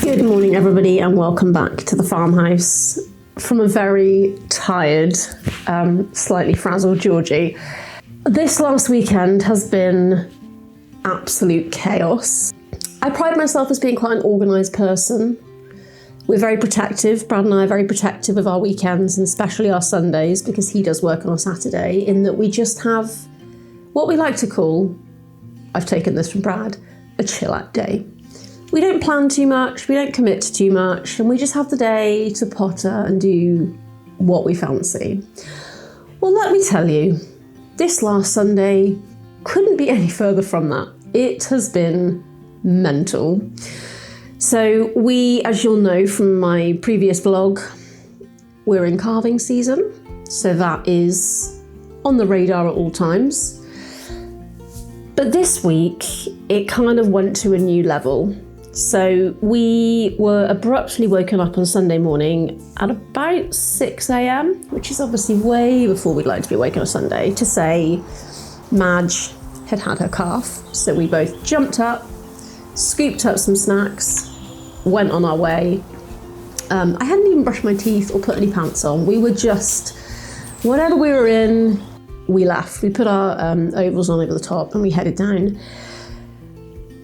Good morning, everybody, and welcome back to the farmhouse from a very tired, slightly frazzled Georgie. This last weekend has been absolute chaos. I pride myself as being quite an organised person. We're very protective. Brad and I are very protective of our weekends, and especially our Sundays, because he does work on a Saturday, in that we just have what we like to call, I've taken this from Brad, a chill-out day. We don't plan too much, we don't commit to too much, and we just have the day to potter and do what we fancy. Well, let me tell you, this last Sunday couldn't be any further from that. It has been mental. So we, as you'll know from my previous vlog, we're in calving season, so that is on the radar at all times. But this week, it kind of went to a new level. So we were abruptly woken up on Sunday morning at about 6 a.m, which is obviously way before we'd like to be awake on a Sunday, to say Madge had had her calf. So we both jumped up, scooped up some snacks, went on our way. I hadn't even brushed my teeth or put any pants on. We were just, whatever we were in, we left. We put our ovals on over the top and we headed down.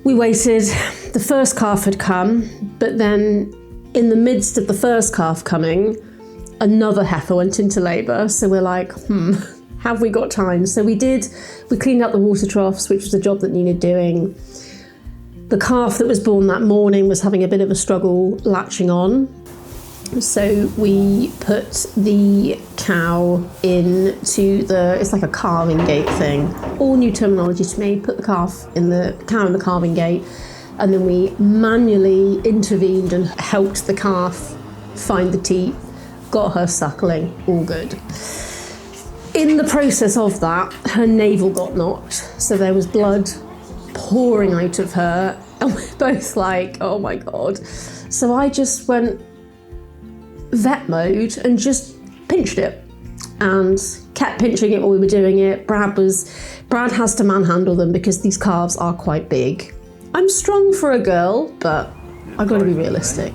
We waited, the first calf had come, but then in the midst of the first calf coming, another heifer went into labour. So we're like, have we got time? So we cleaned up the water troughs, which was a job that needed doing. The calf that was born that morning was having a bit of a struggle latching on. So we put the cow into it's like a calving gate thing. All new terminology to me. Put the cow in the calving gate, and then we manually intervened and helped the calf find the teat, got her suckling, all good. In the process of that, her navel got knocked, so there was blood pouring out of her, and we're both like, oh my God. So I just went vet mode and just pinched it and kept pinching it while we were doing it. Brad has to manhandle them because these calves are quite big. I'm strong for a girl, but I've got to be realistic.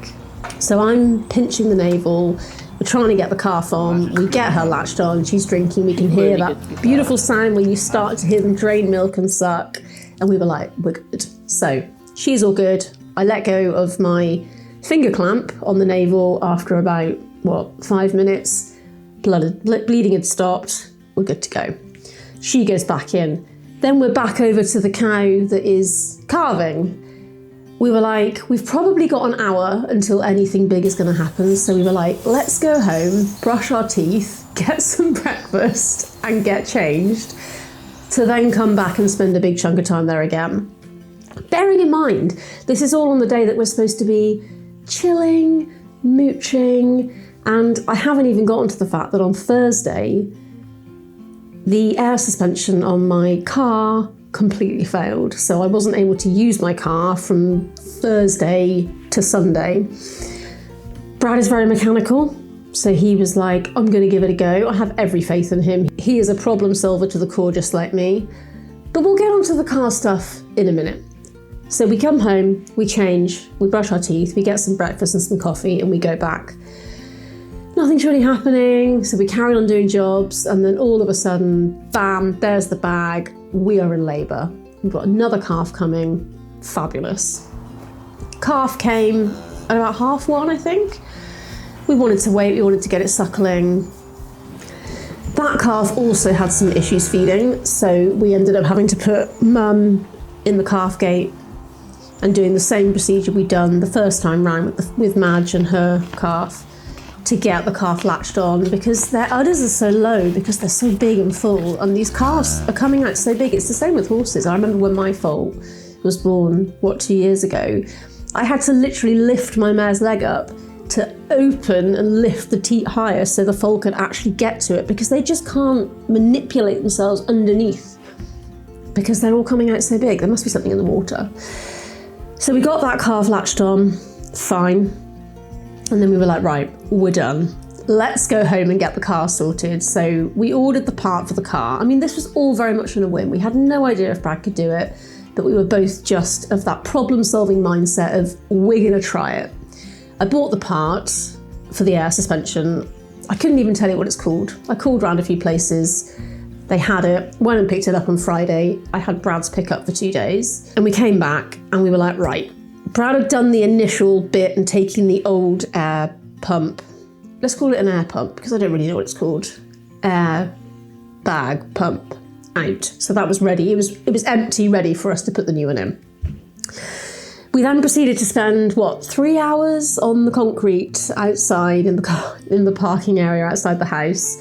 So I'm pinching the navel, we're trying to get the calf on, we get her latched on, she's drinking, we can hear that beautiful sound where you start to hear them drain milk and suck, and we were like, we're good. So she's all good. I let go of my finger clamp on the navel after about, 5 minutes. Bleeding had stopped, we're good to go. She goes back in. Then we're back over to the cow that is calving. We were like, we've probably got an hour until anything big is going to happen. So we were like, let's go home, brush our teeth, get some breakfast and get changed to then come back and spend a big chunk of time there again. Bearing in mind, this is all on the day that we're supposed to be chilling, mooching, and I haven't even gotten to the fact that on Thursday, the air suspension on my car completely failed. So I wasn't able to use my car from Thursday to Sunday. Brad is very mechanical, so he was like, I'm going to give it a go. I have every faith in him. He is a problem solver to the core, just like me. But we'll get onto the car stuff in a minute. So we come home, we change, we brush our teeth, we get some breakfast and some coffee, and we go back. Nothing's really happening, so we carry on doing jobs, and then all of a sudden, bam, there's the bag, we are in labour. We've got another calf coming, fabulous. Calf came at about 1:30, I think. We wanted to wait, we wanted to get it suckling. That calf also had some issues feeding, so we ended up having to put Mum in the calf gate and doing the same procedure we'd done the first time round with Madge and her calf to get the calf latched on, because their udders are so low because they're so big and full, and these calves are coming out so big. It's the same with horses. I remember when my foal was born, 2 years ago, I had to literally lift my mare's leg up to open and lift the teat higher so the foal could actually get to it, because they just can't manipulate themselves underneath because they're all coming out so big. There must be something in the water. So we got that calf latched on, fine. And then we were like, right, we're done. Let's go home and get the car sorted. So we ordered the part for the car. I mean, this was all very much on a whim. We had no idea if Brad could do it, but we were both just of that problem-solving mindset of, we're gonna try it. I bought the part for the air suspension. I couldn't even tell you what it's called. I called around a few places. They had it, went and picked it up on Friday. I had Brad's pick up for 2 days. And we came back and we were like, right. Brad had done the initial bit and taking the old air pump. Let's call it an air pump because I don't really know what it's called. Air bag pump out. So that was ready. It was empty, ready for us to put the new one in. We then proceeded to spend, 3 hours on the concrete outside in the parking area outside the house,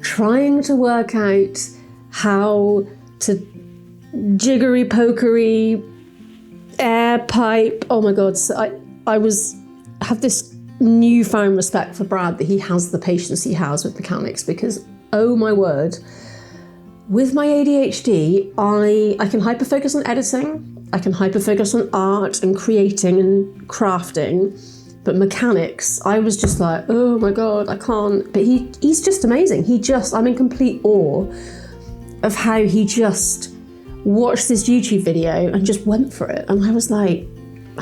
trying to work out how to jiggery-pokery, air pipe. Oh my God, so I have this newfound respect for Brad that he has the patience he has with mechanics because, oh my word, with my ADHD, I can hyper-focus on editing, I can hyper-focus on art and creating and crafting, but mechanics, I was just like, oh my God, I can't. But he's just amazing. I'm in complete awe of how he just watched this YouTube video and just went for it. And I was like,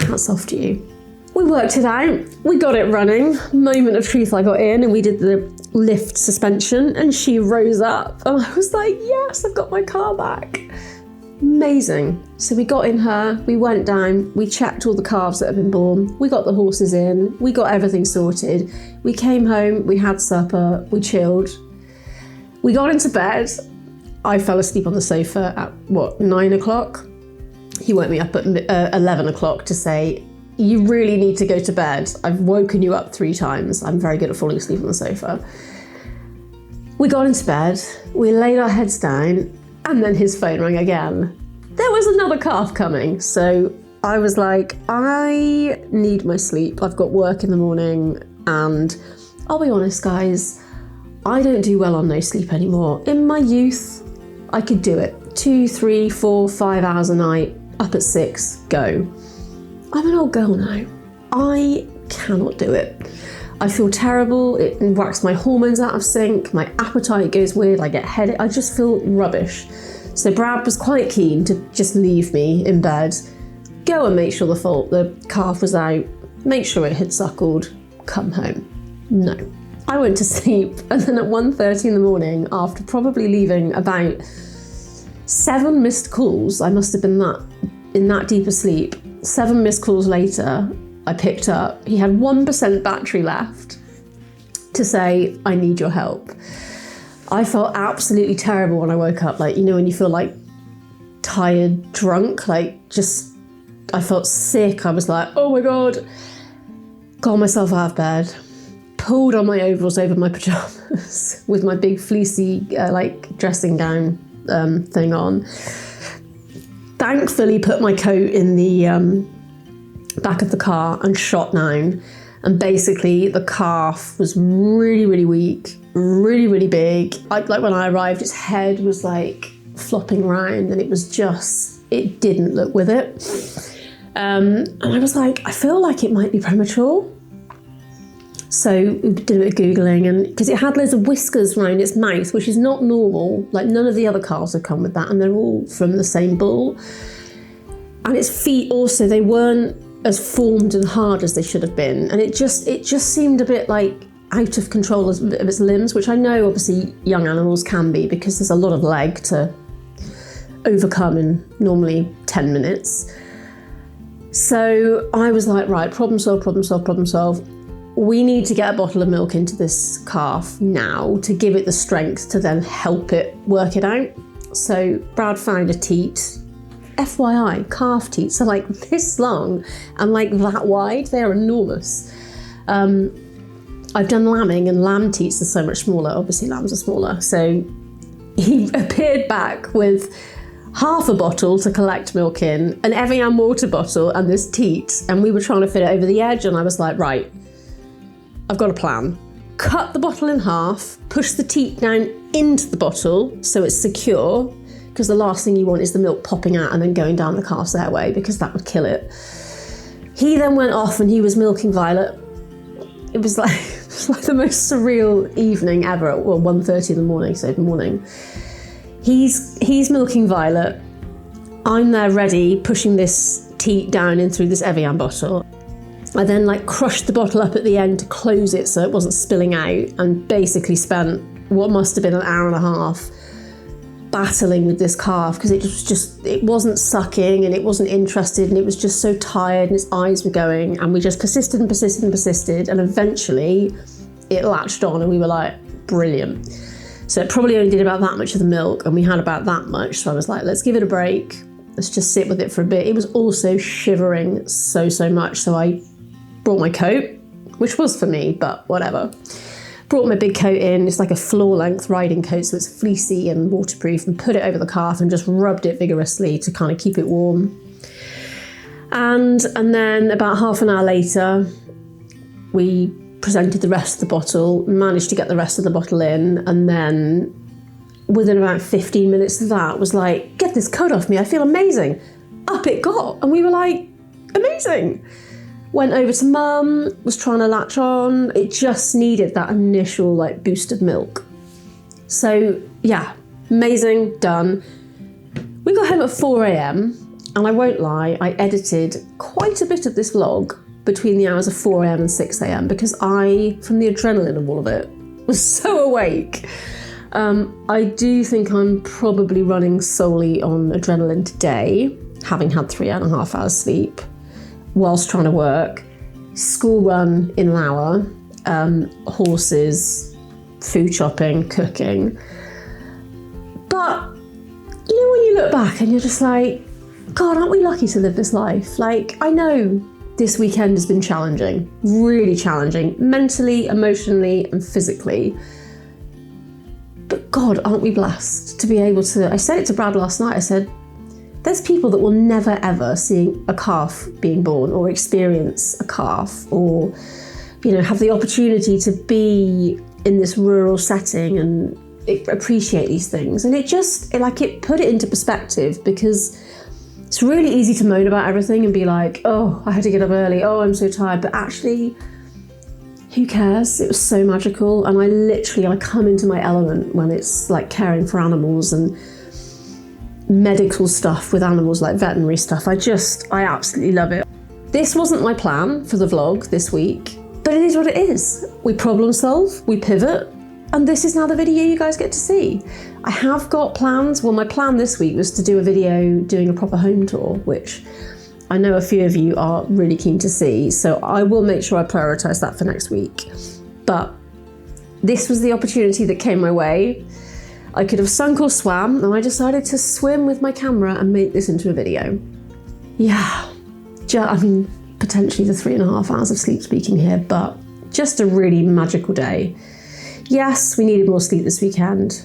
hats off to you. We worked it out. We got it running. Moment of truth, I got in and we did the lift suspension and she rose up. And I was like, yes, I've got my car back. Amazing. So we got in her, we went down, we checked all the calves that had been born, we got the horses in, we got everything sorted. We came home, we had supper, we chilled. We got into bed. I fell asleep on the sofa at 9 o'clock? He woke me up at 11 o'clock to say, you really need to go to bed. I've woken you up 3 times. I'm very good at falling asleep on the sofa. We got into bed, we laid our heads down, and then his phone rang again. There was another calf coming. So I was like, I need my sleep. I've got work in the morning. And I'll be honest, guys, I don't do well on no sleep anymore. In my youth, I could do it. 2, 3, 4, 5 hours a night, up at 6, go. I'm an old girl now. I cannot do it. I feel terrible, it whacks my hormones out of sync, my appetite goes weird, I get headache, I just feel rubbish. So Brad was quite keen to just leave me in bed, go and make sure the calf was out, make sure it had suckled, come home. No. I went to sleep and then at 1:30 in the morning, after probably leaving about 7 missed calls, I must have been in that deep a sleep, 7 missed calls later, I picked up. He had 1% battery left to say, I need your help. I felt absolutely terrible when I woke up. Like, you know, when you feel like tired, drunk, I felt sick. I was like, oh my God. Got myself out of bed, pulled on my overalls over my pajamas with my big fleecy, dressing gown thing on. Thankfully put my coat in the back of the car and shot down, and basically the calf was really, really weak, really, really big. Like when I arrived, its head was like flopping around and it didn't look with it. And I was like, I feel like it might be premature. So we did a bit of Googling, and because it had loads of whiskers around its mouth, which is not normal, like none of the other calves have come with that, and they're all from the same bull. And its feet also, they weren't as formed and hard as they should have been. And it just seemed a bit like out of control of its limbs, which I know obviously young animals can be because there's a lot of leg to overcome in normally 10 minutes. So I was like, right, problem solved, problem solved, problem solved. We need to get a bottle of milk into this calf now to give it the strength to then help it work it out. So Brad found a teat. FYI, calf teats are like this long and like that wide. They're enormous. I've done lambing, and lamb teats are so much smaller. Obviously lambs are smaller. So he appeared back with half a bottle to collect milk in, an Evian water bottle and this teat, and we were trying to fit it over the edge, and I was like, right, I've got a plan. Cut the bottle in half, push the teat down into the bottle so it's secure, because the last thing you want is the milk popping out and then going down the calf's airway, because that would kill it. He then went off and he was milking Violet. It was like the most surreal evening ever at 1:30 in the morning, so morning. He's milking Violet. I'm there ready, pushing this teat down in through this Evian bottle. I then like crushed the bottle up at the end to close it so it wasn't spilling out, and basically spent what must have been an hour and a half battling with this calf because it wasn't sucking and it wasn't interested and it was just so tired and its eyes were going, and we just persisted and persisted and persisted, and eventually it latched on and we were like, brilliant. So it probably only did about that much of the milk and we had about that much, so I was like, let's give it a break, let's just sit with it for a bit. It was also shivering so much, so I brought my coat, which was for me, but whatever. Brought my big coat in, it's like a floor-length riding coat, so it's fleecy and waterproof, and put it over the calf and just rubbed it vigorously to kind of keep it warm. And then about half an hour later, we presented the rest of the bottle, managed to get the rest of the bottle in, and then within about 15 minutes of that was like, get this coat off me, I feel amazing. Up it got, and we were like, amazing. Went over to mum, was trying to latch on. It just needed that initial like boost of milk. So yeah, amazing, done. We got home at 4 a.m. and I won't lie, I edited quite a bit of this vlog between the hours of 4 a.m. and 6 a.m. because I, from the adrenaline of all of it, was so awake. I do think I'm probably running solely on adrenaline today, having had 3.5 hours sleep whilst trying to work, school run in an hour, horses, food shopping, cooking. But, you know, when you look back and you're just like, God, aren't we lucky to live this life? Like, I know this weekend has been challenging, really challenging, mentally, emotionally, and physically. But God, aren't we blessed to be able to, I said it to Brad last night, I said, there's people that will never ever see a calf being born or experience a calf or, you know, have the opportunity to be in this rural setting and appreciate these things. And it put it into perspective, because it's really easy to moan about everything and be like, oh, I had to get up early, oh, I'm so tired. But actually, who cares? It was so magical. And I come into my element when it's like caring for animals and medical stuff with animals, like veterinary stuff. I absolutely love it. This wasn't my plan for the vlog this week, but it is what it is. We problem solve, we pivot, and this is now the video you guys get to see. I have got plans. Well, my plan this week was to do a video doing a proper home tour, which I know a few of you are really keen to see, so I will make sure I prioritise that for next week. But this was the opportunity that came my way. I could have sunk or swam, and I decided to swim with my camera and make this into a video. Yeah, I mean, potentially the 3.5 hours of sleep speaking here, but just a really magical day. Yes, we needed more sleep this weekend.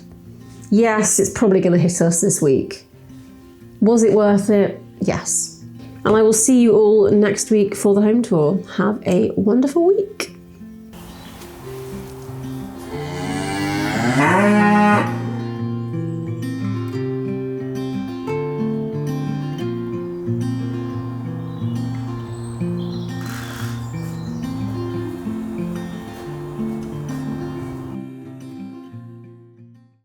Yes, it's probably going to hit us this week. Was it worth it? Yes. And I will see you all next week for the home tour. Have a wonderful week.